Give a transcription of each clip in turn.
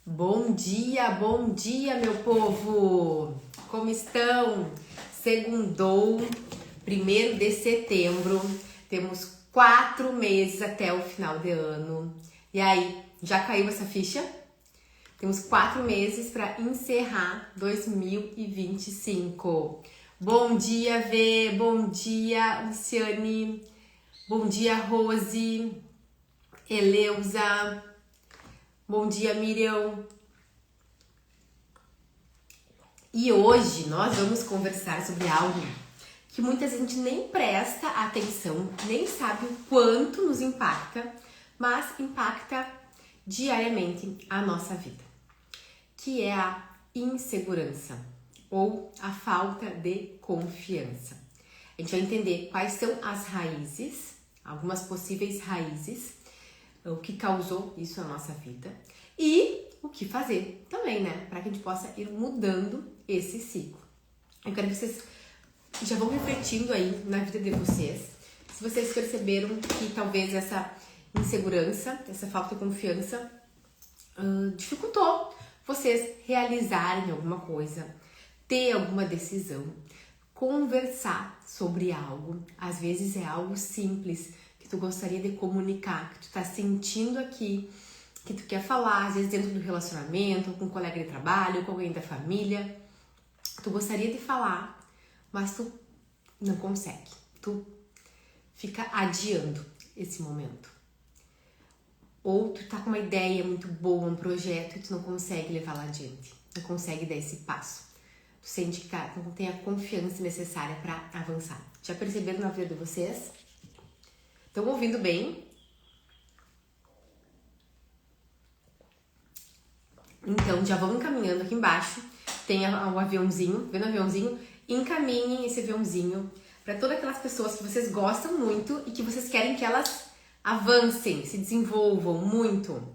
Bom dia, meu povo! Como estão? Segundou, 1º de setembro, temos 4 meses até o final de ano. E aí, já caiu essa ficha? Temos 4 meses para encerrar 2025. Bom dia, Vê! Bom dia, Luciane! Bom dia, Rose! Eleusa! Bom dia, Miriam! E hoje nós vamos conversar sobre algo que muita gente nem presta atenção, nem sabe o quanto nos impacta, mas impacta diariamente a nossa vida, que é a insegurança ou a falta de confiança. A gente vai entender quais são as raízes, algumas possíveis raízes, o que causou isso na nossa vida e o que fazer também, né? Para que a gente possa ir mudando esse ciclo. Eu quero que vocês já vão refletindo aí na vida de vocês, se vocês perceberam que talvez essa insegurança, essa falta de confiança dificultou vocês realizarem alguma coisa, ter alguma decisão, conversar sobre algo. Às vezes é algo simples que tu gostaria de comunicar, que tu tá sentindo aqui, que tu quer falar, às vezes dentro do relacionamento, com um colega de trabalho, com alguém da família. Tu gostaria de falar, mas tu não consegue. Tu fica adiando esse momento. Ou tu tá com uma ideia muito boa, um projeto, e tu não consegue levar lá adiante. Não consegue dar esse passo. Tu sente que não tem a confiança necessária para avançar. Já perceberam na vida de vocês? Estão ouvindo bem? Então, já vão encaminhando aqui embaixo. Tem o aviãozinho, vendo o aviãozinho? Encaminhem esse aviãozinho para todas aquelas pessoas que vocês gostam muito e que vocês querem que elas avancem, se desenvolvam muito.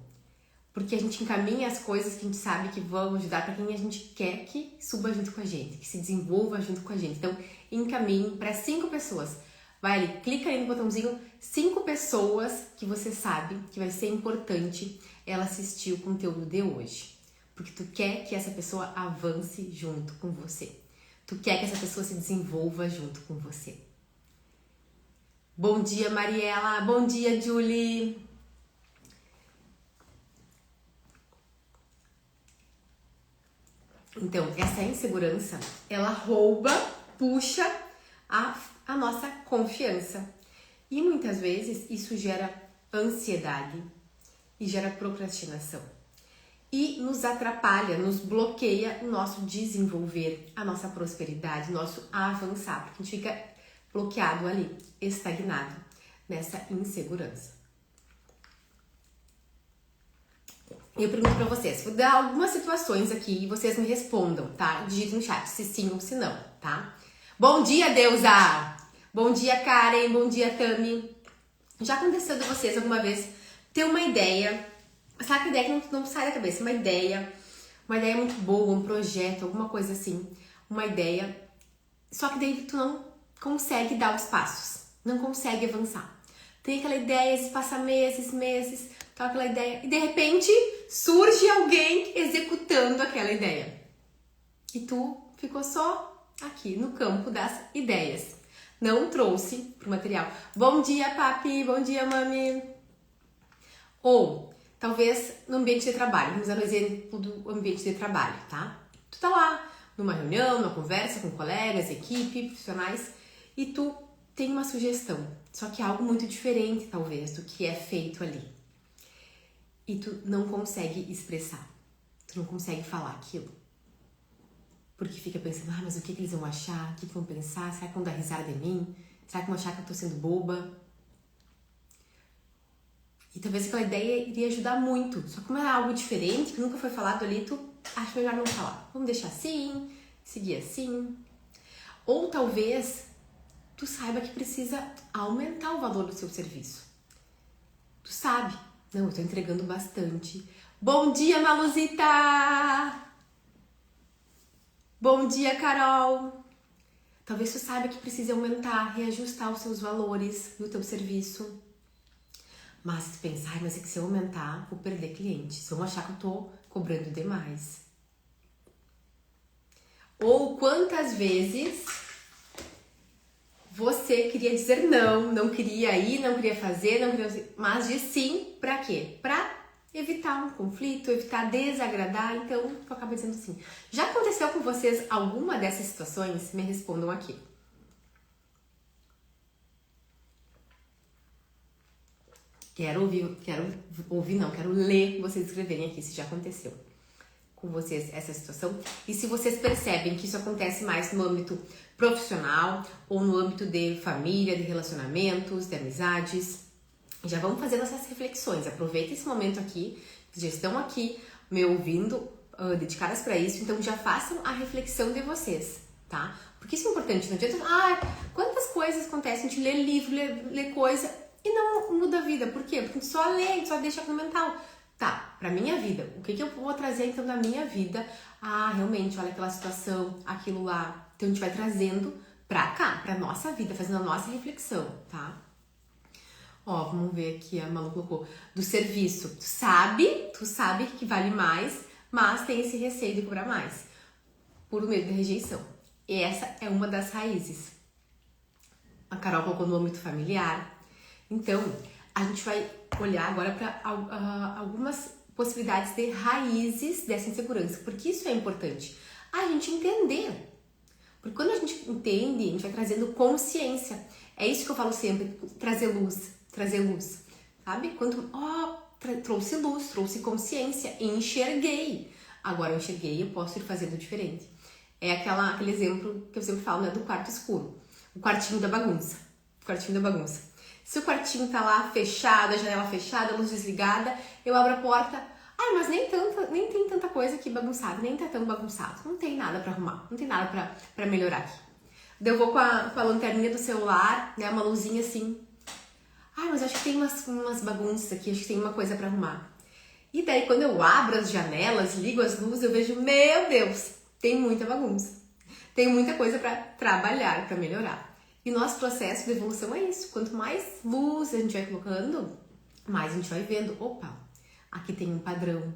Porque a gente encaminha as coisas que a gente sabe que vão ajudar para quem a gente quer que suba junto com a gente, que se desenvolva junto com a gente. Então, encaminhem para 5 pessoas. Vai ali, clica aí no botãozinho 5 pessoas que você sabe que vai ser importante ela assistir o conteúdo de hoje. Porque tu quer que essa pessoa avance junto com você. Tu quer que essa pessoa se desenvolva junto com você. Bom dia, Mariela. Bom dia, Julie. Então, essa insegurança, ela rouba, puxa a nossa confiança. E muitas vezes isso gera ansiedade e gera procrastinação. E nos atrapalha, nos bloqueia o nosso desenvolver, a nossa prosperidade, o nosso avançar, porque a gente fica bloqueado ali, estagnado nessa insegurança. Eu pergunto pra vocês, vou dar algumas situações aqui e vocês me respondam, tá? Digitem no chat se sim ou se não, tá? Bom dia, Deusa! Bom dia, Karen! Bom dia, Tami! Já aconteceu de vocês alguma vez ter uma ideia, sabe que ideia que não sai da cabeça, uma ideia muito boa, um projeto, alguma coisa assim, uma ideia, só que daí tu não consegue dar os passos, não consegue avançar. Tem aquela ideia, se passa meses, tá aquela ideia, e de repente surge alguém executando aquela ideia. E tu ficou só aqui no campo das ideias. Não trouxe pro material. Bom dia, papi, bom dia, mami. Ou, talvez no ambiente de trabalho, vamos usar o exemplo do ambiente de trabalho, tá? Tu tá lá numa reunião, numa conversa com colegas, equipe, profissionais, e tu tem uma sugestão, só que é algo muito diferente, talvez, do que é feito ali. E tu não consegue expressar, tu não consegue falar aquilo. Porque fica pensando, mas o que eles vão achar? O que vão pensar? Será que vão dar risada de mim? Será que vão achar que eu tô sendo boba? E talvez aquela ideia iria ajudar muito. Só que como é algo diferente, que nunca foi falado ali, tu acha melhor não falar. Vamos deixar assim, seguir assim. Ou talvez tu saiba que precisa aumentar o valor do seu serviço. Tu sabe. Não, eu tô entregando bastante. Bom dia, Maluzita! Bom dia, Carol! Talvez tu saiba que precisa aumentar, reajustar os seus valores no teu serviço. Mas tu pensa, mas é que se eu aumentar, vou perder clientes. Vão achar que eu tô cobrando demais. Ou quantas vezes você queria dizer não, não queria ir, não queria fazer, mas diz sim, pra quê? Pra evitar um conflito, evitar desagradar, então tu acaba dizendo sim. Já aconteceu com vocês alguma dessas situações? Me respondam aqui. Quero ler vocês escreverem aqui se já aconteceu com vocês essa situação e se vocês percebem que isso acontece mais no âmbito profissional ou no âmbito de família, de relacionamentos, de amizades. Já vamos fazendo essas reflexões. Aproveita esse momento aqui, que já estão aqui me ouvindo, dedicadas para isso, então já façam a reflexão de vocês, tá? Porque isso é importante, não adianta, quantas coisas acontecem, a gente lê livro, lê coisa e não muda a vida. Por quê? Porque a gente só lê, a gente só deixa no mental. Tá, pra minha vida, o que eu vou trazer então da minha vida? Realmente, olha aquela situação, aquilo lá. Então a gente vai trazendo pra cá, pra nossa vida, fazendo a nossa reflexão, tá? Ó, vamos ver aqui, a Malu colocou, do serviço. Tu sabe que vale mais, mas tem esse receio de cobrar mais, por medo de rejeição. E essa é uma das raízes. A Carol colocou no âmbito familiar. Então, a gente vai olhar agora para algumas possibilidades de raízes dessa insegurança, porque isso é importante, a gente entender. Porque quando a gente entende, a gente vai trazendo consciência. É isso que eu falo sempre, trazer luz, sabe? Quando, trouxe luz, trouxe consciência, enxerguei. Agora eu enxerguei, eu posso ir fazendo diferente. É aquele exemplo que eu sempre falo, né, do quarto escuro, o quartinho da bagunça. Se o quartinho tá lá fechado, a janela fechada, a luz desligada, eu abro a porta. Mas nem tem tanta coisa aqui bagunçada, nem tá tão bagunçado. Não tem nada pra arrumar, não tem nada pra melhorar aqui. Daí eu vou com a lanterninha do celular, né, uma luzinha assim. Mas acho que tem umas bagunças aqui, acho que tem uma coisa pra arrumar. E daí quando eu abro as janelas, ligo as luzes, eu vejo, meu Deus, tem muita bagunça. Tem muita coisa pra trabalhar, pra melhorar. E nosso processo de evolução é isso. Quanto mais luz a gente vai colocando, mais a gente vai vendo. Opa, aqui tem um padrão.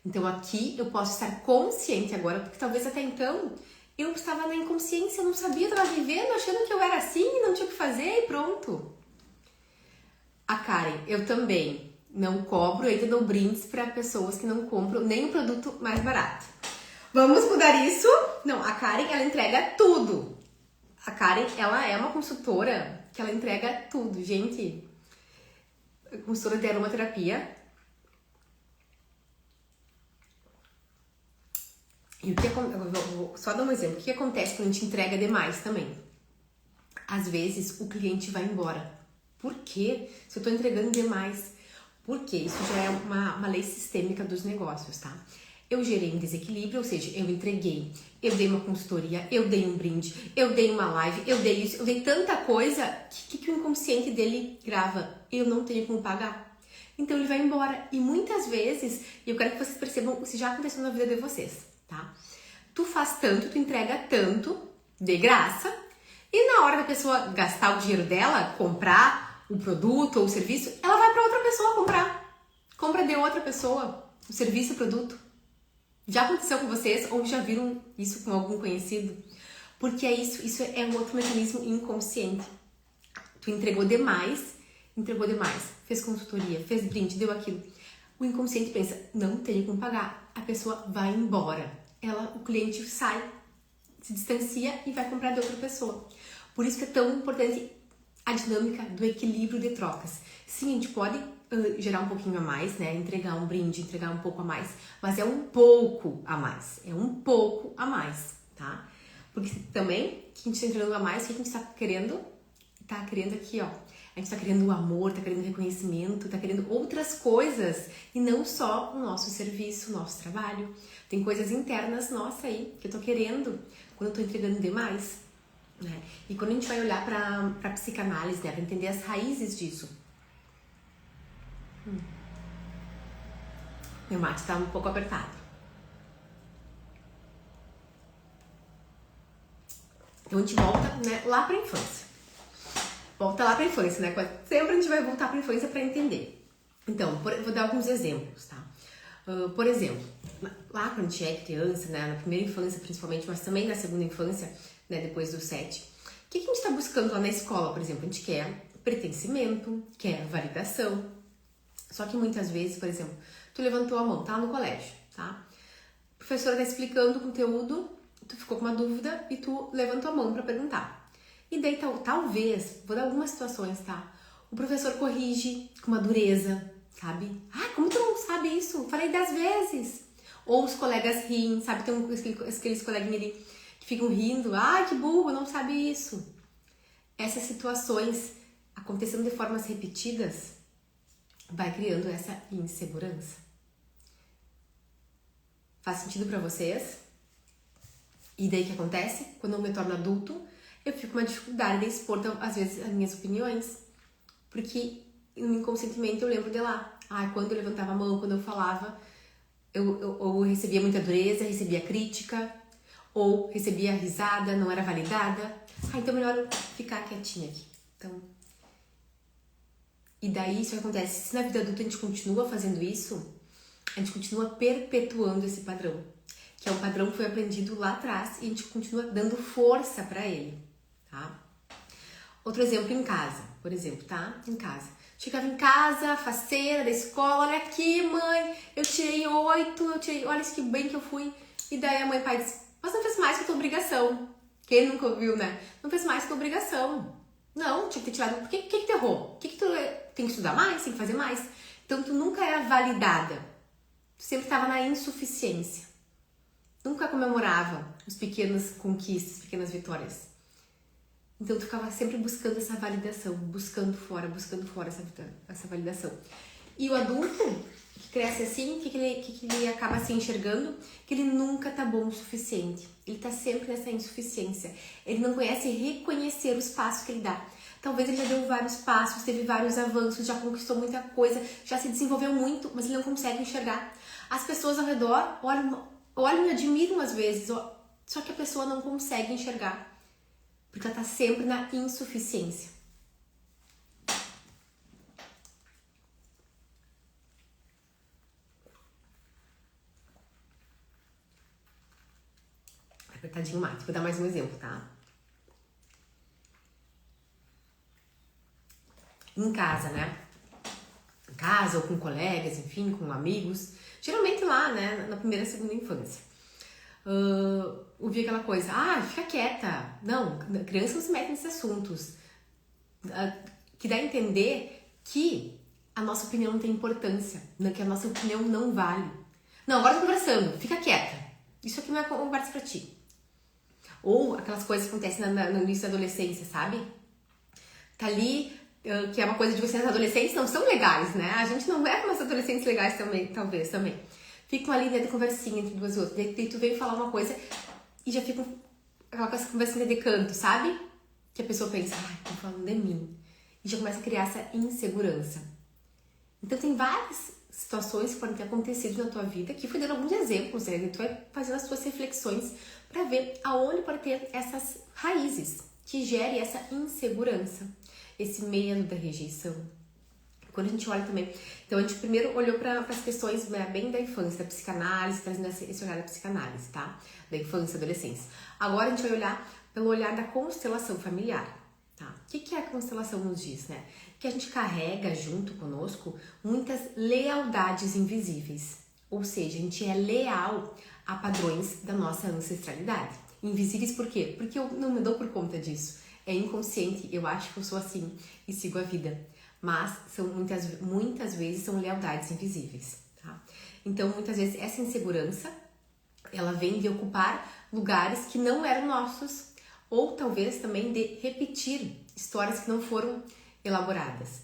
Então aqui eu posso estar consciente agora, porque talvez até então eu estava na inconsciência, eu não sabia, eu estava vivendo, achando que eu era assim e não tinha o que fazer e pronto. A Karen, eu também não cobro, ainda dou brindes para pessoas que não compram nem o produto mais barato. Vamos mudar isso? Não, a Karen, ela entrega tudo. A Karen, ela é uma consultora que ela entrega tudo, gente. Consultora de aromaterapia. E vou só dar um exemplo. O que acontece quando a gente entrega demais também? Às vezes, o cliente vai embora. Por quê? Se eu tô entregando demais. Por quê? Isso já é uma lei sistêmica dos negócios, tá? Eu gerei um desequilíbrio, ou seja, eu entreguei, eu dei uma consultoria, eu dei um brinde, eu dei uma live, eu dei isso, eu dei tanta coisa que o inconsciente dele grava, eu não tenho como pagar. Então ele vai embora. E muitas vezes, eu quero que vocês percebam, isso já aconteceu na vida de vocês, tá? Tu faz tanto, tu entrega tanto, de graça, e na hora da pessoa gastar o dinheiro dela, comprar o produto ou o serviço, ela vai para outra pessoa comprar. Compra de outra pessoa, o serviço, o produto. Já aconteceu com vocês ou já viram isso com algum conhecido? Porque é isso é um outro mecanismo inconsciente. Tu entregou demais, fez consultoria, fez brinde, deu aquilo. O inconsciente pensa, não tenho como pagar. A pessoa vai embora. O cliente sai, se distancia e vai comprar de outra pessoa. Por isso que é tão importante a dinâmica do equilíbrio de trocas. Sim, a gente pode gerar um pouquinho a mais, né? Entregar um brinde, entregar um pouco a mais, mas é um pouco a mais, tá? Porque também, que a gente tá entregando a mais, o que a gente tá querendo? Tá querendo aqui, ó. A gente tá querendo o amor, tá querendo reconhecimento, tá querendo outras coisas e não só o nosso serviço, o nosso trabalho. Tem coisas internas nossas aí que eu tô querendo quando eu tô entregando demais, né? E quando a gente vai olhar pra psicanálise, né? Pra entender as raízes disso. Meu mate tá um pouco apertado. Então a gente volta, né, lá pra infância. Volta lá pra infância, né? Sempre a gente vai voltar pra infância pra entender. Então, vou dar alguns exemplos, tá? Por exemplo, lá quando a gente é criança, né, na primeira infância principalmente, mas também na segunda infância, né, depois dos 7, o que a gente está buscando lá na escola, por exemplo? A gente quer pertencimento, quer validação. Só que muitas vezes, por exemplo, tu levantou a mão, tá no colégio, tá? A professora tá explicando o conteúdo, tu ficou com uma dúvida e tu levantou a mão para perguntar. E daí, talvez, vou dar algumas situações, tá? O professor corrige com uma dureza, sabe? Ah, como tu não sabe isso? Falei 10 vezes. Ou os colegas riem, sabe? Tem aqueles coleguinhas ali que ficam rindo. Ai, que burro, não sabe isso. Essas situações acontecendo de formas repetidas vai criando essa insegurança. Faz sentido pra vocês? E daí o que acontece? Quando eu me torno adulto, eu fico com uma dificuldade de expor, às vezes, as minhas opiniões. Porque inconscientemente eu lembro de lá. Quando eu levantava a mão, quando eu falava, eu recebia muita dureza, recebia crítica, ou recebia risada, não era validada. Então melhor eu ficar quietinha aqui. Então, e daí isso acontece. Se na vida adulta a gente continua fazendo isso, a gente continua perpetuando esse padrão. Que é um padrão que foi aprendido lá atrás e a gente continua dando força pra ele, tá? Outro exemplo em casa, por exemplo, tá? Em casa. Chegava em casa, faceira da escola, olha aqui, mãe, eu tirei 8, olha isso que bem que eu fui. E daí a mãe e o pai diz, mas não fez mais que a tua obrigação. Quem nunca ouviu, né? Não fez mais que a tua obrigação. Não, tinha que ter tirado. Por que tu errou? Que tu tem que estudar mais? Tem que fazer mais? Então tu nunca era validada. Tu sempre estava na insuficiência. Nunca comemorava as pequenas conquistas, pequenas vitórias. Então tu ficava sempre buscando essa validação, buscando fora essa validação. E o adulto que cresce assim, o que ele acaba se enxergando? Que ele nunca tá bom o suficiente. Ele tá sempre nessa insuficiência. Ele não conhece reconhecer os passos que ele dá. Talvez ele já deu vários passos, teve vários avanços, já conquistou muita coisa, já se desenvolveu muito, mas ele não consegue enxergar. As pessoas ao redor olham e admiram às vezes, só que a pessoa não consegue enxergar. Porque ela tá sempre na insuficiência. Apertadinho o mate. Vou dar mais um exemplo, tá? Em casa, né? Em casa ou com colegas, enfim, com amigos. Geralmente lá, né? Na primeira e segunda infância. Ouvir aquela coisa, fica quieta. Não, criança não se mete nesses assuntos. Que dá a entender que a nossa opinião não tem importância, que a nossa opinião não vale. Não, agora eu tô conversando, fica quieta. Isso aqui não é conversa pra ti. Ou aquelas coisas que acontecem no início da adolescência, sabe? Tá ali, que é uma coisa de vocês adolescentes não são legais, né? A gente não é como as adolescentes legais também, talvez, também. Ficam ali dentro de conversinha entre duas e outras. Daí tu vem falar uma coisa e já ficam aquela conversinha de canto, sabe? Que a pessoa pensa, tô falando de mim. E já começa a criar essa insegurança. Então tem várias situações que podem ter acontecido na tua vida, que fui dando alguns exemplos, né? Tu vai fazendo as tuas reflexões para ver aonde pode ter essas raízes que gerem essa insegurança, esse medo da rejeição. Quando a gente olha também, então a gente primeiro olhou para as questões bem da infância, da psicanálise, trazendo esse olhar da psicanálise, tá? Da infância e adolescência. Agora a gente vai olhar pelo olhar da constelação familiar, tá? O que a constelação nos diz, né? Que a gente carrega junto conosco muitas lealdades invisíveis. Ou seja, a gente é leal a padrões da nossa ancestralidade. Invisíveis por quê? Porque eu não me dou por conta disso. É inconsciente, eu acho que eu sou assim e sigo a vida. Mas são muitas vezes são lealdades invisíveis, tá? Então, muitas vezes essa insegurança, ela vem de ocupar lugares que não eram nossos, ou talvez também de repetir histórias que não foram elaboradas.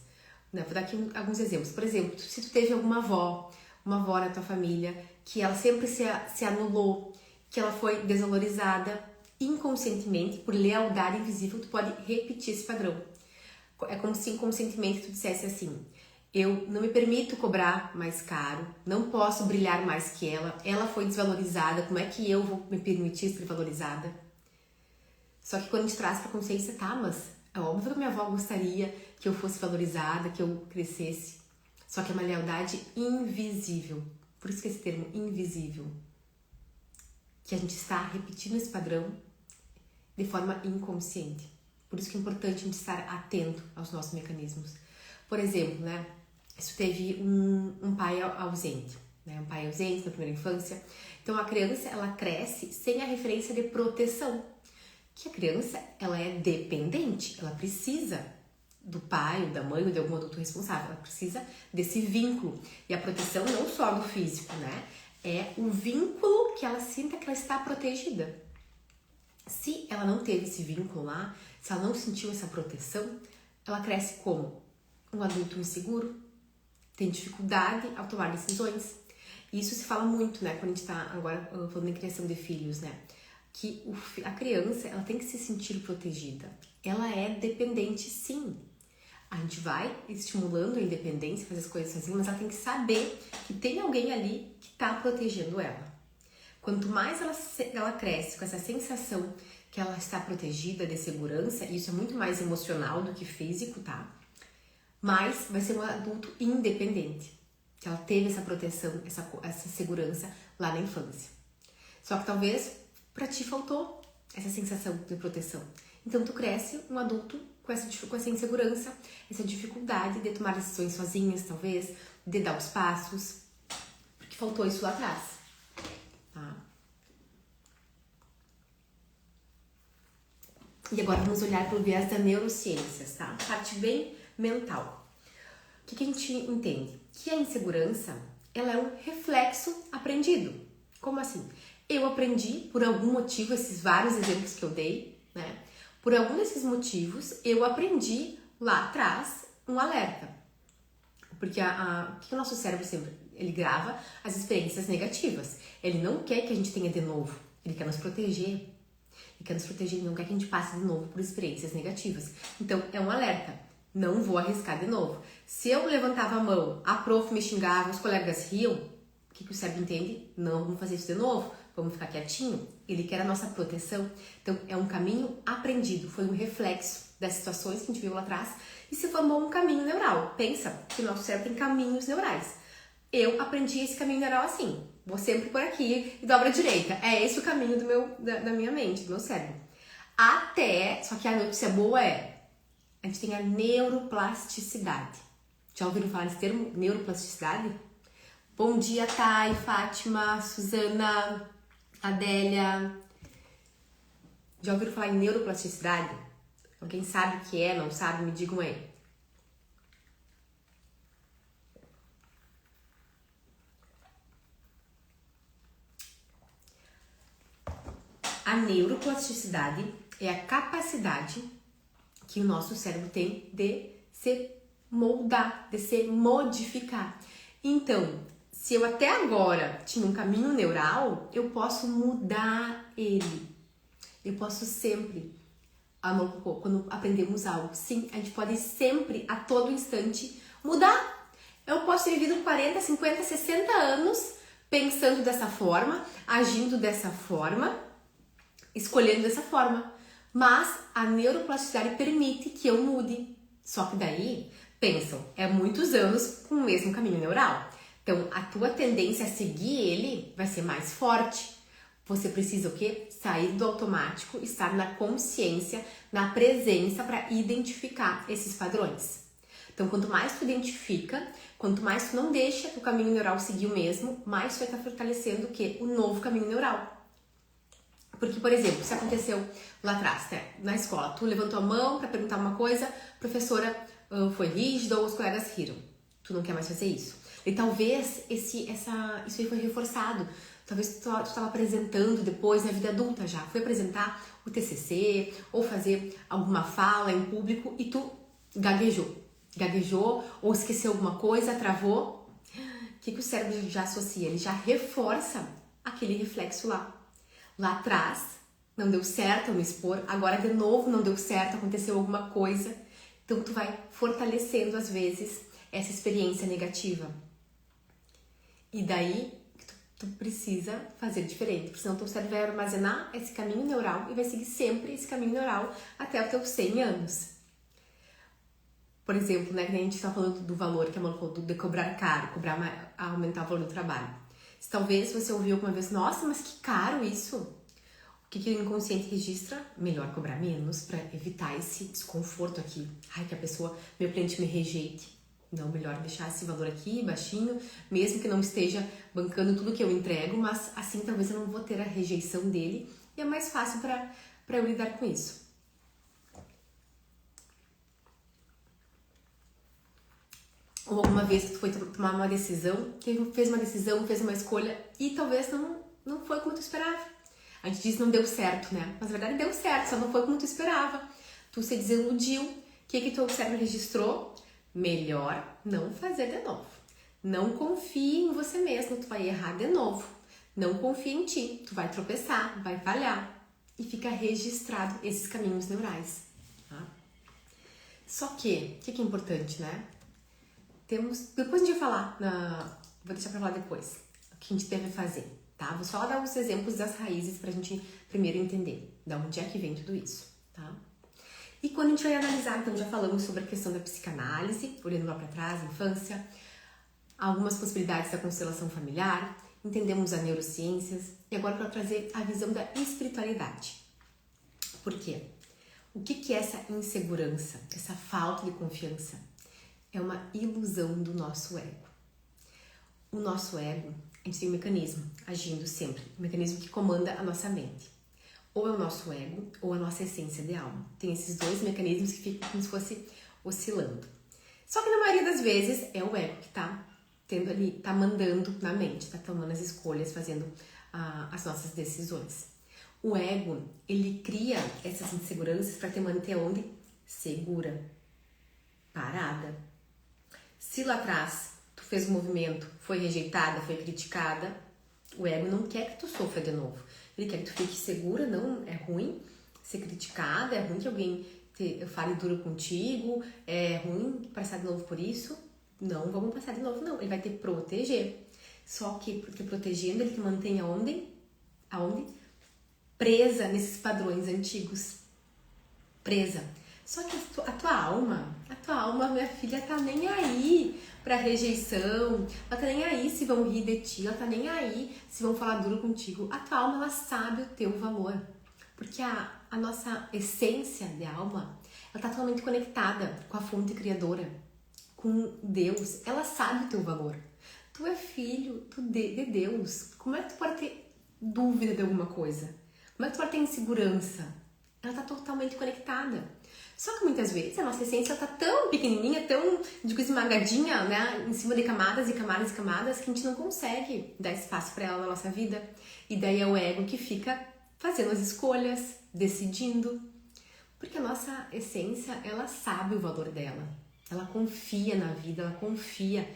Né? Vou dar aqui alguns exemplos. Por exemplo, se tu teve uma avó na tua família, que ela sempre se anulou, que ela foi desvalorizada inconscientemente, por lealdade invisível, tu pode repetir esse padrão. É como se inconscientemente tu dissesse assim, eu não me permito cobrar mais caro, não posso brilhar mais que ela foi desvalorizada, como é que eu vou me permitir ser valorizada? Só que quando a gente traz pra consciência, tá, mas é óbvio que minha avó gostaria que eu fosse valorizada, que eu crescesse. Só que é uma lealdade invisível, Por isso que esse termo invisível, que a gente está repetindo esse padrão de forma inconsciente. Por isso que é importante a gente estar atento aos nossos mecanismos. Por exemplo, né, se teve um pai ausente, né, um pai ausente na primeira infância, então a criança ela cresce sem a referência de proteção, que a criança ela é dependente, ela precisa do pai, ou da mãe, ou de algum adulto responsável, ela precisa desse vínculo. E a proteção não só do físico, né, é o vínculo que ela sinta que ela está protegida. Se ela não teve esse vínculo lá, se ela não sentiu essa proteção, ela cresce como um adulto inseguro, tem dificuldade ao tomar decisões. E isso se fala muito, né, quando a gente está agora falando em criação de filhos, né, que a criança ela tem que se sentir protegida. Ela é dependente, sim. A gente vai estimulando a independência, fazer as coisas sozinha, mas ela tem que saber que tem alguém ali que está protegendo ela. Quanto mais ela cresce com essa sensação que ela está protegida, de segurança, e isso é muito mais emocional do que físico, tá? Mas vai ser um adulto independente, que ela teve essa proteção, essa segurança lá na infância. Só que talvez pra ti faltou essa sensação de proteção. Então tu cresce um adulto com essa insegurança, essa dificuldade de tomar decisões sozinhas, talvez, de dar os passos, porque faltou isso lá atrás. Tá? E agora vamos olhar para o viés das neurociências, tá? Parte bem mental. O que a gente entende? Que a insegurança, ela é um reflexo aprendido. Como assim? Eu aprendi, por algum motivo, esses vários exemplos que eu dei, né? Por algum desses motivos, eu aprendi lá atrás um alerta. Porque o que o nosso cérebro sempre, ele grava as experiências negativas. Ele não quer que a gente tenha de novo. Ele quer nos proteger. Ele quer nos proteger, ele não quer que a gente passe de novo por experiências negativas. Então, é um alerta. Não vou arriscar de novo. Se eu levantava a mão, a prof me xingava, os colegas riam, o que o cérebro entende? Não, vamos fazer isso de novo. Vamos ficar quietinho? Ele quer a nossa proteção. Então, é um caminho aprendido. Foi um reflexo das situações que a gente viu lá atrás e se formou um caminho neural. Pensa que o nosso cérebro tem caminhos neurais. Eu aprendi esse caminho neural assim. Vou sempre por aqui e dobra à direita. É esse o caminho da minha mente, do meu cérebro. Só que a notícia boa a gente tem a neuroplasticidade. Já ouviram falar nesse termo? Neuroplasticidade? Bom dia, Thay, Fátima, Suzana, Adélia. Já ouviram falar em neuroplasticidade? Alguém sabe o que é, não sabe? Me digam aí. A neuroplasticidade é a capacidade que o nosso cérebro tem de se moldar, de se modificar. Então, se eu até agora tinha um caminho neural, eu posso mudar ele. Eu posso sempre, quando aprendemos algo, sim, a gente pode sempre, a todo instante, mudar. Eu posso ter vivido 40, 50, 60 anos pensando dessa forma, agindo dessa forma, escolhendo dessa forma. Mas a neuroplasticidade permite que eu mude. Só que daí, pensam, é muitos anos com o mesmo caminho neural. Então, a tua tendência a seguir ele vai ser mais forte. Você precisa o quê? Sair do automático, estar na consciência, na presença para identificar esses padrões. Então, quanto mais tu identifica, quanto mais tu não deixa o caminho neural seguir o mesmo, mais tu vai estar fortalecendo o quê? O novo caminho neural. Porque, por exemplo, se aconteceu lá atrás, né, na escola, tu levantou a mão para perguntar uma coisa, a professora foi rígida ou os colegas riram. Tu não quer mais fazer isso. E talvez isso aí foi reforçado. Talvez tu estava apresentando depois na vida adulta já. Foi apresentar o TCC ou fazer alguma fala em público e tu gaguejou. Gaguejou ou esqueceu alguma coisa, travou. O que o cérebro já associa? Ele já reforça aquele reflexo lá. Lá atrás, não deu certo eu me expor, agora de novo não deu certo, aconteceu alguma coisa. Então, tu vai fortalecendo, às vezes, essa experiência negativa. E daí, tu precisa fazer diferente, porque senão teu cérebro vai armazenar esse caminho neural e vai seguir sempre esse caminho neural até os teus 100 anos. Por exemplo, né, que a gente está falando do valor que a Manu falou, de cobrar caro, aumentar o valor do trabalho. Se talvez você ouviu alguma vez, nossa, mas que caro isso. O que o inconsciente registra? Melhor cobrar menos para evitar esse desconforto aqui. Ai, que a pessoa, meu cliente me rejeite. Não, melhor deixar esse valor aqui baixinho, mesmo que não esteja bancando tudo que eu entrego, mas assim talvez eu não vou ter a rejeição dele e é mais fácil para eu lidar com isso. Ou alguma vez que tu foi tomar uma decisão, fez uma decisão, fez uma escolha e talvez não foi como tu esperava. A gente diz não deu certo, né? Mas na verdade deu certo, só não foi como tu esperava. Tu se desiludiu. O que teu cérebro registrou? Melhor não fazer de novo. Não confie em você mesmo, tu vai errar de novo. Não confie em ti, tu vai tropeçar, vai falhar. E fica registrado esses caminhos neurais. Tá? Só que, o que é importante, né? Depois a gente vai falar, vou deixar pra falar depois, o que a gente deve fazer, tá? Vou só dar uns exemplos das raízes pra gente primeiro entender de onde é que vem tudo isso, tá? E quando a gente vai analisar, então já falamos sobre a questão da psicanálise, olhando lá pra trás, infância, algumas possibilidades da constelação familiar, entendemos as neurociências e agora para trazer a visão da espiritualidade. Por quê? O que é essa insegurança, essa falta de confiança? É uma ilusão do nosso ego. O nosso ego, a gente tem um mecanismo agindo sempre, um mecanismo que comanda a nossa mente. Ou é o nosso ego, ou a nossa essência de alma. Tem esses dois mecanismos que ficam como se fosse oscilando. Só que na maioria das vezes é o ego que tá tendo ali, tá mandando na mente, tá tomando as escolhas, fazendo as nossas decisões. O ego, ele cria essas inseguranças para te manter onde? Segura, parada. Se lá atrás tu fez um movimento, foi rejeitada, foi criticada, o ego não quer que tu sofra de novo. Ele quer que tu fique segura, não é ruim ser criticada, é ruim que alguém fale duro contigo, é ruim passar de novo por isso. Não vamos passar de novo, não. Ele vai te proteger. Só que te protegendo, ele te mantém aonde? Presa nesses padrões antigos. Presa. Só que a tua alma, minha filha, tá nem aí pra rejeição, ela tá nem aí se vão rir de ti, ela tá nem aí se vão falar duro contigo. A tua alma, ela sabe o teu valor. Porque a nossa essência de alma, ela tá totalmente conectada com a fonte criadora, com Deus. Ela sabe o teu valor. Tu é filho de Deus. Como é que tu pode ter dúvida de alguma coisa? Como é que tu pode ter insegurança? Ela tá totalmente conectada. Só que muitas vezes a nossa essência tá tão pequenininha, tão, digo, esmagadinha, né? Em cima de camadas e camadas e camadas, que a gente não consegue dar espaço para ela na nossa vida. E daí é o ego que fica fazendo as escolhas, decidindo. Porque a nossa essência, ela sabe o valor dela. Ela confia na vida, ela confia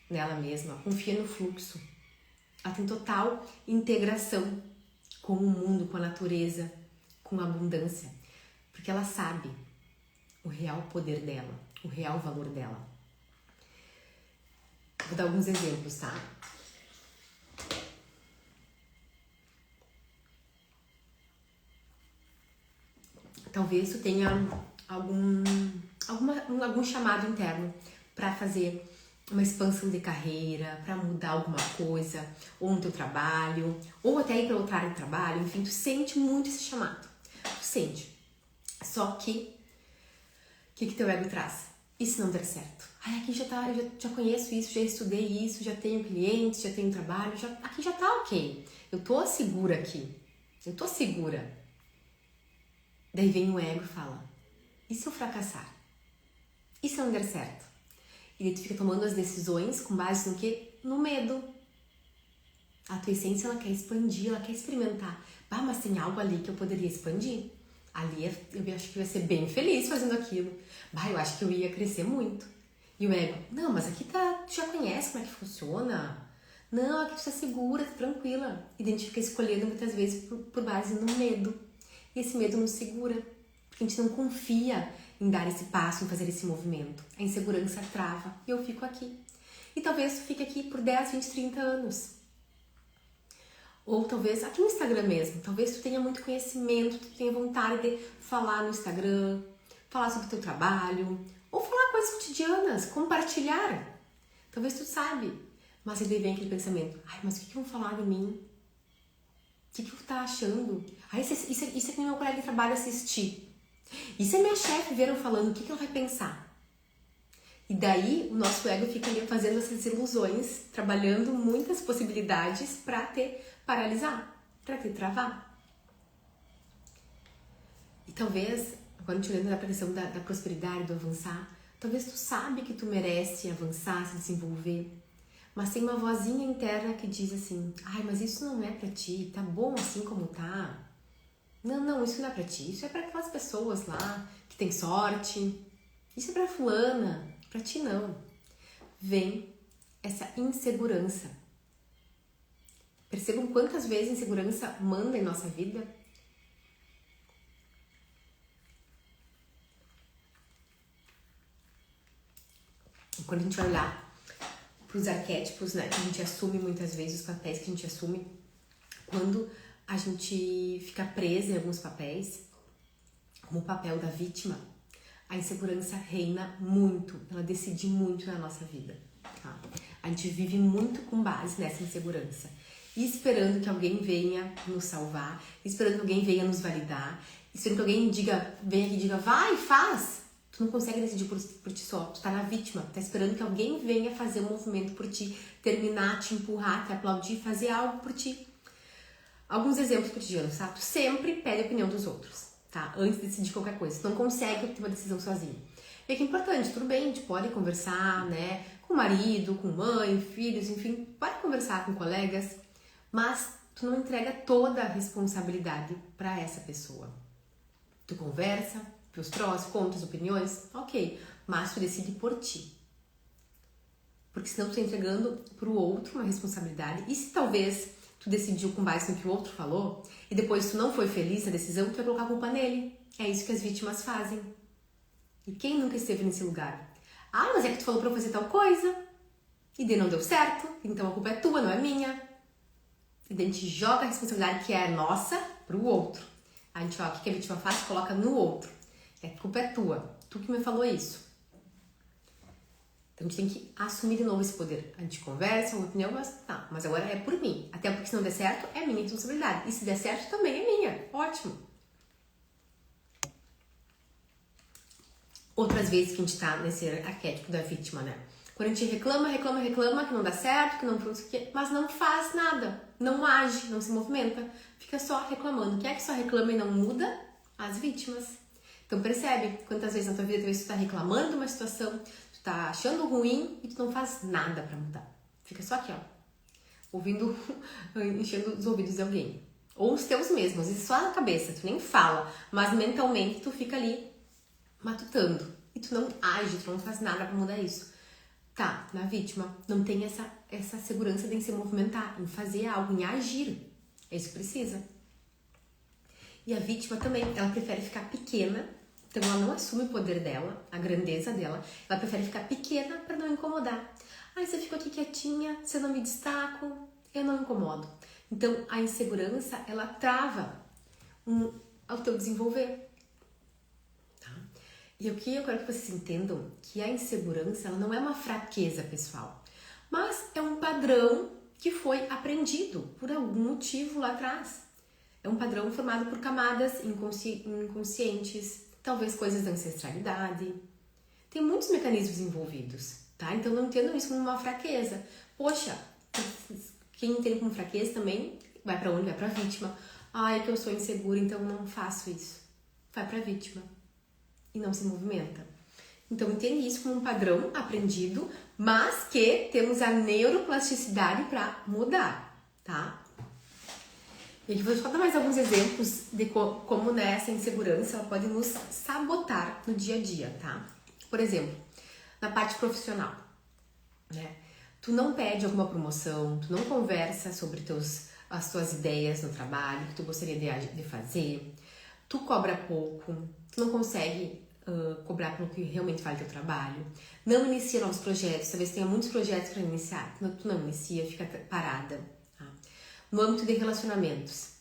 nela mesma, confia no fluxo. Ela tem total integração com o mundo, com a natureza, com a abundância. Porque ela sabe o real poder dela, o real valor dela. Vou dar alguns exemplos, tá? Talvez tu tenha algum chamado interno para fazer uma expansão de carreira, para mudar alguma coisa, ou no teu trabalho, ou até ir para outra área de trabalho, enfim, tu sente muito esse chamado. Tu sente. Só que o que teu ego traz? E se não der certo? Ai, aqui já tá, eu já conheço isso, já estudei isso, já tenho clientes, já tenho trabalho, aqui já tá ok. Eu tô segura aqui. Eu tô segura. Daí vem o ego e fala, e se eu fracassar? E se não der certo? E daí tu fica tomando as decisões com base no quê? No medo. A tua essência, ela quer expandir, ela quer experimentar. Ah, mas tem algo ali que eu poderia expandir. Ali eu acho que eu ia ser bem feliz fazendo aquilo. Bah, eu acho que eu ia crescer muito. E o ego, não, mas aqui tá, tu já conhece como é que funciona. Não, aqui tu tá segura, tá tranquila. E a gente fica escolhendo muitas vezes por base no medo. E esse medo nos segura, porque a gente não confia em dar esse passo, em fazer esse movimento. A insegurança trava e eu fico aqui. E talvez tu fique aqui por 10, 20, 30 anos. Ou talvez aqui no Instagram mesmo, talvez tu tenha muito conhecimento, tu tenha vontade de falar no Instagram, falar sobre o teu trabalho, ou falar coisas cotidianas, compartilhar. Talvez tu sabe, Mas aí vem aquele pensamento, ai, mas o que vão falar de mim? O que tu tá achando? Ai, isso é que meu colega de trabalho assistir. E se a minha chefe ver eu falando, o que ela vai pensar? E daí o nosso ego fica ali fazendo essas ilusões, trabalhando muitas possibilidades para te paralisar, para te travar. E talvez, agora te olhando na questão da prosperidade, do avançar, talvez tu sabe que tu merece avançar, se desenvolver, mas tem uma vozinha interna que diz assim, ai, mas isso não é pra ti, tá bom assim como tá. Não, isso não é pra ti, isso é pra aquelas pessoas lá que tem sorte, isso é pra fulana, pra ti não. Vem essa insegurança. Percebam quantas vezes a insegurança manda em nossa vida? Quando a gente vai olhar para os arquétipos, né, que a gente assume muitas vezes, os papéis que a gente assume, quando a gente fica presa em alguns papéis, como o papel da vítima, a insegurança reina muito, ela decide muito na nossa vida. Tá? A gente vive muito com base nessa insegurança, esperando que alguém venha nos salvar, esperando que alguém venha nos validar, esperando que alguém venha aqui e diga, vai, faz. Tu não consegue decidir por ti só, tu tá na vítima, tá esperando que alguém venha fazer um movimento por ti, terminar, te empurrar, te aplaudir, fazer algo por ti. Alguns exemplos cotidianos, tá? Tu sempre pede a opinião dos outros, tá? Antes de decidir qualquer coisa, tu não consegue ter uma decisão sozinho. E aqui é importante, tudo bem, a gente pode conversar, né? Com o marido, com mãe, filhos, enfim, pode conversar com colegas, mas tu não entrega toda a responsabilidade para essa pessoa. Tu conversa, vê os prós, contras, opiniões, ok, mas tu decide por ti. Porque senão tu tá entregando pro outro uma responsabilidade, e se talvez tu decidiu com base no que o outro falou, e depois tu não foi feliz na decisão, tu vai colocar a culpa nele. É isso que as vítimas fazem. E quem nunca esteve nesse lugar? Ah, mas é que tu falou pra eu fazer tal coisa, e daí não deu certo, então a culpa é tua, não é minha. E daí a gente joga a responsabilidade que é nossa pro outro. A gente fala, o que a vítima faz? Coloca no outro. A culpa é tua, tu que me falou isso. Então a gente tem que assumir de novo esse poder. A gente conversa, uma opinião, mas agora é por mim. Até porque se não der certo, é minha responsabilidade. E se der certo, também é minha. Ótimo. Outras vezes que a gente tá nesse arquétipo da vítima, né? Quando a gente reclama, que não dá certo, que não mas não faz nada. Não age, não se movimenta. Fica só reclamando. Quem é que só reclama e não muda? As vítimas. Então percebe quantas vezes na tua vida talvez tu tá reclamando de uma situação, tu tá achando ruim e tu não faz nada pra mudar. Fica só aqui, ó, ouvindo, enchendo os ouvidos de alguém. Ou os teus mesmos, às vezes só na cabeça, tu nem fala, mas mentalmente tu fica ali matutando. E tu não age, tu não faz nada pra mudar isso. Tá, na vítima, não tem essa segurança de se movimentar, em fazer algo, em agir. É isso que precisa. E a vítima também, ela prefere ficar pequena, então ela não assume o poder dela, a grandeza dela, ela prefere ficar pequena para não incomodar. Ah, se eu fico aqui quietinha, se eu não me destaco, eu não incomodo. Então a insegurança, ela trava ao teu desenvolver. Tá? E o que eu quero que vocês entendam, que a insegurança ela não é uma fraqueza pessoal, mas é um padrão que foi aprendido por algum motivo lá atrás. É um padrão formado por camadas inconscientes, talvez coisas da ancestralidade. Tem muitos mecanismos envolvidos, tá? Então não entendam isso como uma fraqueza. Poxa, quem entende como fraqueza também vai pra onde? Vai pra vítima. Ah, é que eu sou insegura, então não faço isso. Vai pra vítima e não se movimenta. Então entende isso como um padrão aprendido, mas que temos a neuroplasticidade para mudar, tá? E aqui vou só dar mais alguns exemplos de como essa insegurança ela pode nos sabotar no dia a dia, tá? Por exemplo, na parte profissional, né? Tu não pede alguma promoção, tu não conversa sobre as tuas ideias no trabalho, que tu gostaria de fazer, tu cobra pouco, tu não consegue cobrar pelo que realmente vale teu trabalho, não inicia novos projetos, talvez tenha muitos projetos para iniciar, tu não inicia, fica parada. No âmbito de relacionamentos,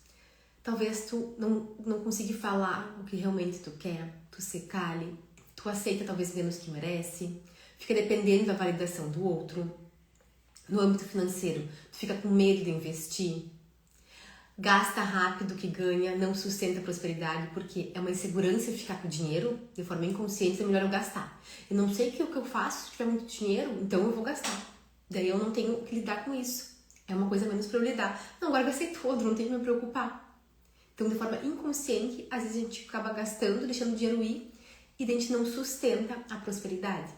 talvez tu não consiga falar o que realmente tu quer, tu se cale, tu aceita talvez menos que merece, fica dependendo da validação do outro. No âmbito financeiro, tu fica com medo de investir, gasta rápido o que ganha, não sustenta a prosperidade, porque é uma insegurança ficar com o dinheiro de forma inconsciente, é melhor eu gastar. Eu não sei o que eu faço se tiver muito dinheiro, então eu vou gastar. Daí eu não tenho que lidar com isso. É uma coisa menos pra eu lidar. Não, agora eu gastei todo, não tenho que me preocupar. Então, de forma inconsciente, às vezes a gente acaba gastando, deixando o dinheiro ir, e a gente não sustenta a prosperidade.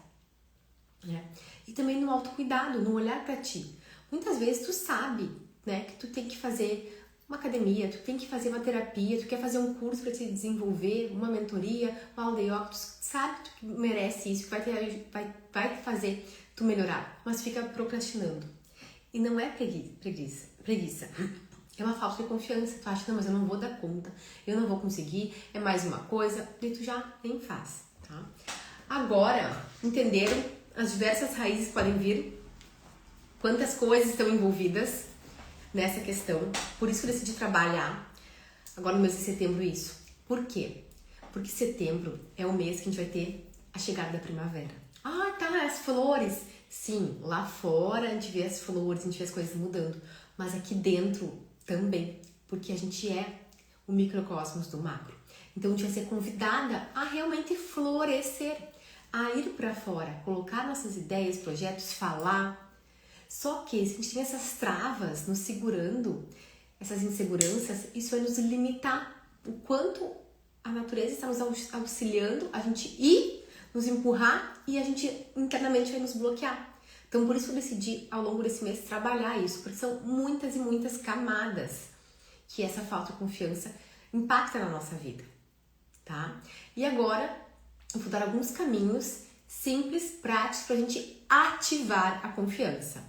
Né? E também no autocuidado, no olhar pra ti. Muitas vezes tu sabe, né, que tu tem que fazer uma academia, tu tem que fazer uma terapia, tu quer fazer um curso para te desenvolver, uma mentoria, uma aula de yoga, tu sabe que tu merece isso, que vai fazer tu melhorar, mas fica procrastinando. E não é preguiça. É uma falta de confiança. Tu acha, não, mas eu não vou dar conta, eu não vou conseguir, é mais uma coisa, e tu já nem faz, tá? Agora, entenderam? As diversas raízes podem vir, quantas coisas estão envolvidas nessa questão. Por isso que eu decidi trabalhar agora no mês de setembro isso. Por quê? Porque setembro é o mês que a gente vai ter a chegada da primavera. Ah, tá, as flores. Sim, lá fora a gente vê as flores, a gente vê as coisas mudando. Mas aqui dentro também, porque a gente é o microcosmos do macro. Então a gente vai ser convidada a realmente florescer, a ir para fora, colocar nossas ideias, projetos, falar. Só que se a gente tem essas travas nos segurando, essas inseguranças, isso vai nos limitar. O quanto a natureza está nos auxiliando a gente ir, nos empurrar e a gente internamente vai nos bloquear. Então por isso eu decidi ao longo desse mês trabalhar isso, porque são muitas e muitas camadas que essa falta de confiança impacta na nossa vida, tá? E agora eu vou dar alguns caminhos simples, práticos para a gente ativar a confiança.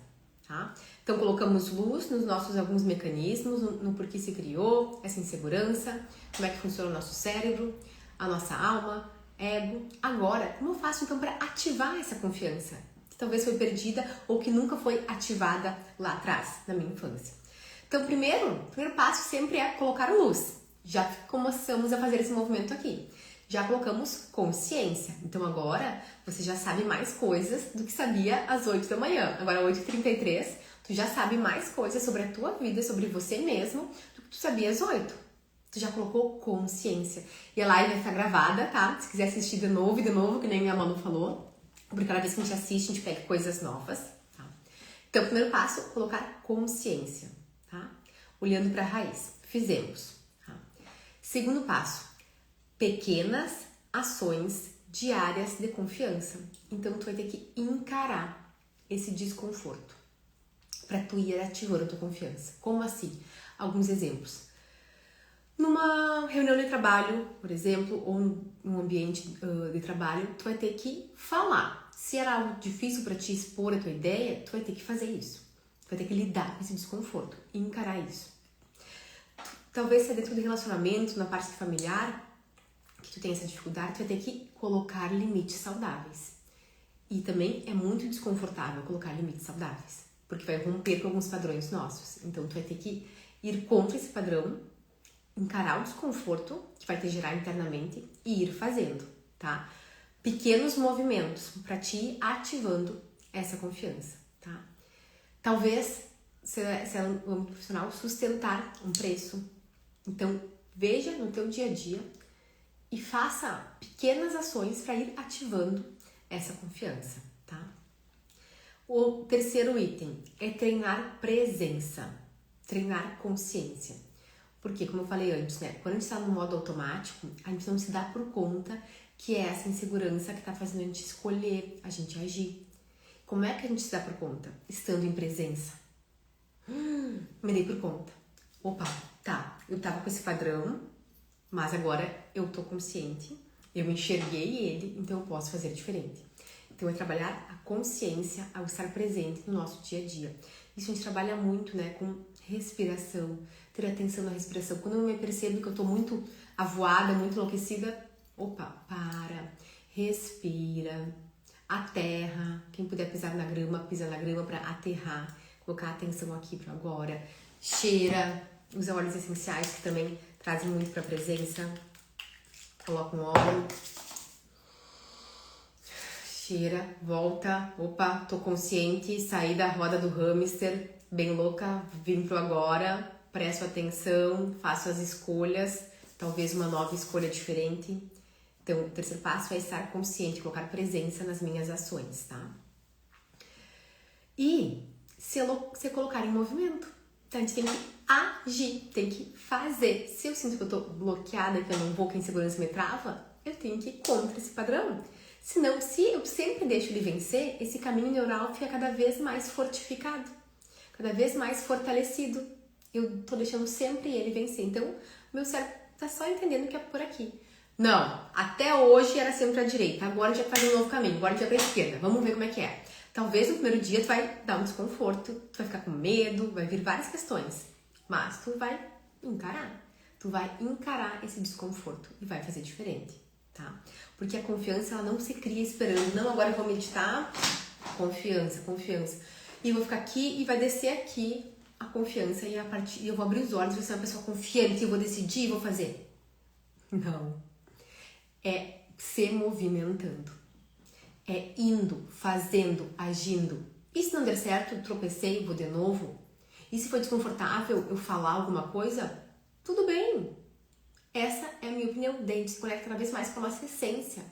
Tá? Então colocamos luz nos nossos alguns mecanismos, no porquê se criou essa insegurança, como é que funciona o nosso cérebro, a nossa alma, ego. Agora, como eu faço então para ativar essa confiança que talvez foi perdida ou que nunca foi ativada lá atrás, na minha infância? Então o primeiro passo sempre é colocar luz. Já começamos a fazer esse movimento aqui. Já colocamos consciência. Então agora você já sabe mais coisas do que sabia às 8 da manhã. Agora 8h33, tu já sabe mais coisas sobre a tua vida, sobre você mesmo, do que tu sabia às 8. Tu já colocou consciência. E a live vai ficar gravada, tá? Se quiser assistir de novo, que nem a Manu falou. Porque cada vez que a gente assiste, a gente pega coisas novas, tá? Então o primeiro passo, colocar consciência, tá? Olhando para a raiz. Fizemos, tá? Segundo passo, pequenas ações diárias de confiança. Então tu vai ter que encarar esse desconforto para tu ir ativando a tua confiança. Como assim? Alguns exemplos. Numa reunião de trabalho, por exemplo, ou num ambiente de trabalho, tu vai ter que falar. Se era algo difícil para te expor a tua ideia, tu vai ter que fazer isso. Tu vai ter que lidar com esse desconforto e encarar isso. Talvez seja dentro do relacionamento, na parte familiar, que tu tem essa dificuldade, tu vai ter que colocar limites saudáveis. E também é muito desconfortável colocar limites saudáveis, porque vai romper com alguns padrões nossos. Então tu vai ter que ir contra esse padrão, encarar o desconforto que vai te gerar internamente e ir fazendo, tá? Pequenos movimentos para te ir ativando essa confiança, tá? Talvez, se é um âmbito profissional, sustentar um preço. Então veja no teu dia a dia e faça pequenas ações para ir ativando essa confiança, tá? O terceiro item é treinar presença, treinar consciência. Porque, como eu falei antes, né? Quando a gente está no modo automático, a gente não se dá por conta que é essa insegurança que está fazendo a gente escolher, a gente agir. Como é que a gente se dá por conta? Estando em presença. Me dei por conta. Opa, tá, eu tava com esse padrão, mas agora eu tô consciente, eu enxerguei ele, então eu posso fazer diferente. Então é trabalhar a consciência ao estar presente no nosso dia a dia. Isso a gente trabalha muito, né, com respiração, ter atenção na respiração. Quando eu me percebo que eu tô muito avoada, muito enlouquecida, opa, para, respira, aterra. Quem puder pisar na grama, pisa na grama para aterrar, colocar a atenção aqui para agora. Cheira, usa óleos essenciais que também trazem muito para a presença. Coloca um óleo. Cheira, volta, opa, tô consciente, saí da roda do hamster, bem louca, vim pro agora, presto atenção, faço as escolhas, talvez uma nova escolha diferente. Então, o terceiro passo é estar consciente, colocar presença nas minhas ações, tá? E se colocar em movimento. Então, a gente tem que agir, tem que fazer. Se eu sinto que eu tô bloqueada, que eu não vou, que a insegurança me trava, eu tenho que ir contra esse padrão. Senão, se eu sempre deixo ele vencer, esse caminho neural fica cada vez mais fortificado, cada vez mais fortalecido. Eu tô deixando sempre ele vencer. Então, meu cérebro tá só entendendo que é por aqui. Não, até hoje era sempre à direita, agora a gente vai fazer um novo caminho, agora a gente vai pra esquerda, vamos ver como é que é. Talvez no primeiro dia tu vai dar um desconforto, tu vai ficar com medo, vai vir várias questões, mas tu vai encarar esse desconforto e vai fazer diferente, tá? Porque a confiança, ela não se cria esperando, não, agora eu vou meditar, confiança, e eu vou ficar aqui e vai descer aqui a confiança e eu vou abrir os olhos, vou ser uma pessoa confiante, eu vou decidir e vou fazer. Não. É se movimentando. É indo, fazendo, agindo. E se não der certo, tropecei, vou de novo. E se foi desconfortável eu falar alguma coisa, tudo bem. Essa é a minha opinião. Daí a gente se conecta cada vez mais com a nossa essência.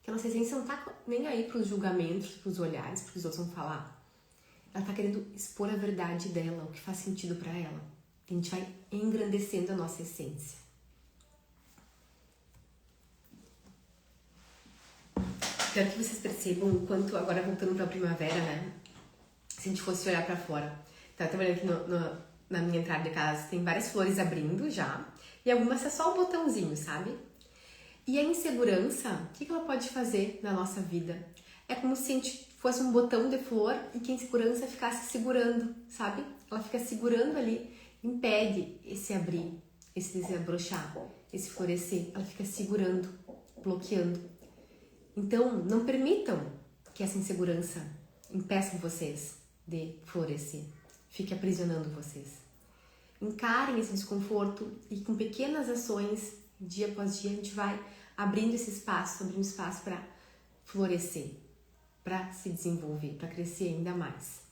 Que a nossa essência não tá nem aí pros julgamentos, pros olhares, porque os outros vão falar. Ela tá querendo expor a verdade dela, o que faz sentido pra ela. A gente vai engrandecendo a nossa essência. Quero que vocês percebam o quanto, agora voltando pra primavera, né? Se a gente fosse olhar pra fora. Tá trabalhando aqui na minha entrada de casa, tem várias flores abrindo já. E algumas é só um botãozinho, sabe? E a insegurança, o que ela pode fazer na nossa vida? É como se a gente fosse um botão de flor e que a insegurança ficasse segurando, sabe? Ela fica segurando ali, impede esse abrir, esse desabrochar, esse florescer. Ela fica segurando, bloqueando. Então, não permitam que essa insegurança impeça vocês de florescer. Fique aprisionando vocês. Encarem esse desconforto e com pequenas ações, dia após dia, a gente vai abrindo espaço para florescer, para se desenvolver, para crescer ainda mais.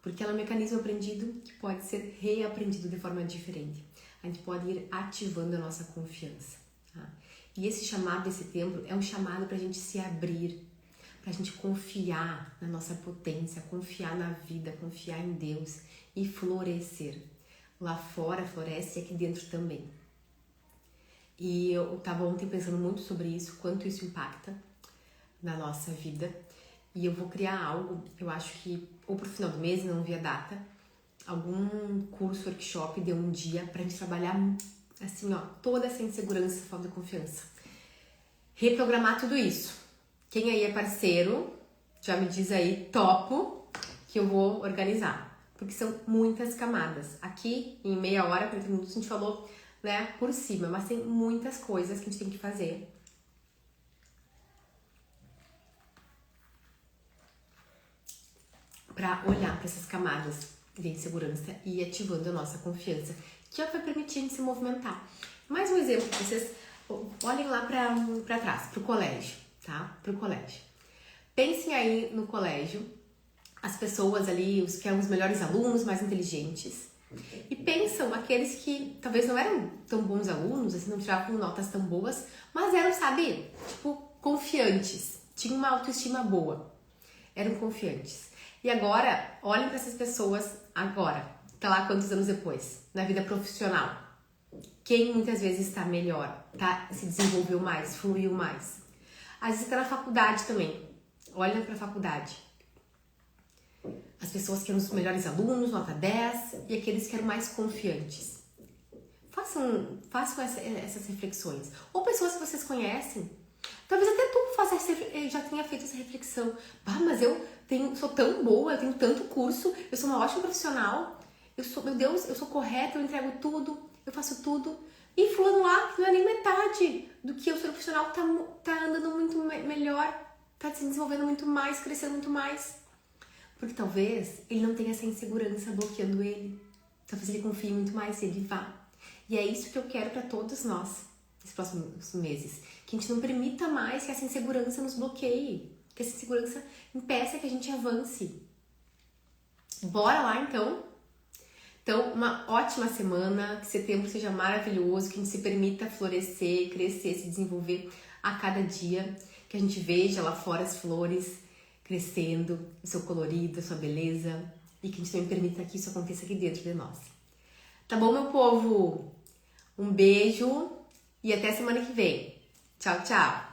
Porque ela é um mecanismo aprendido que pode ser reaprendido de forma diferente. A gente pode ir ativando a nossa confiança. Tá? E esse chamado desse templo é um chamado para a gente se abrir, para a gente confiar na nossa potência, confiar na vida, confiar em Deus e florescer. Lá fora floresce e aqui dentro também. E eu estava ontem pensando muito sobre isso, quanto isso impacta na nossa vida. E eu vou criar algo, eu acho que ou pro final do mês, não vi a data, algum curso, workshop de um dia pra gente trabalhar assim, ó, toda essa insegurança, falta de confiança. Reprogramar tudo isso. Quem aí é parceiro, já me diz aí, topo, que eu vou organizar. Porque são muitas camadas. Aqui, em meia hora, 40 minutos, a gente falou, né, por cima, mas tem muitas coisas que a gente tem que fazer. Para olhar para essas camadas de insegurança e ir ativando a nossa confiança, que vai permitir a gente se movimentar. Mais um exemplo, vocês olhem lá para trás, pro colégio, tá? Pro colégio. Pensem aí no colégio, as pessoas ali, os que eram os melhores alunos, mais inteligentes, e pensam aqueles que talvez não eram tão bons alunos, assim, não tiravam notas tão boas, mas eram, sabe, tipo, confiantes, tinham uma autoestima boa, eram confiantes. E agora, olhem para essas pessoas agora, tá lá quantos anos depois, na vida profissional. Quem muitas vezes está melhor, tá, se desenvolveu mais, fluiu mais. Às vezes está na faculdade também. Olha para a faculdade. As pessoas que eram os melhores alunos, nota 10, e aqueles que eram mais confiantes. Façam essas reflexões. Ou pessoas que vocês conhecem. Talvez até tu já tenha feito essa reflexão. Mas eu sou tão boa, eu tenho tanto curso, eu sou uma ótima profissional, meu Deus, eu sou correta, eu entrego tudo, eu faço tudo. E fulano lá, que não é nem metade do que eu sou profissional, tá andando muito melhor, tá se desenvolvendo muito mais, crescendo muito mais. Porque talvez ele não tenha essa insegurança bloqueando ele. Talvez ele confie muito mais e ele vá. E é isso que eu quero para todos nós, nesses próximos meses. Que a gente não permita mais que essa insegurança nos bloqueie. que essa insegurança impeça que a gente avance. Bora lá, então? Então, uma ótima semana, que setembro seja maravilhoso, que a gente se permita florescer, crescer, se desenvolver a cada dia, que a gente veja lá fora as flores crescendo, o seu colorido, a sua beleza, e que a gente também permita que isso aconteça aqui dentro de nós. Tá bom, meu povo? Um beijo e até semana que vem. Tchau, tchau!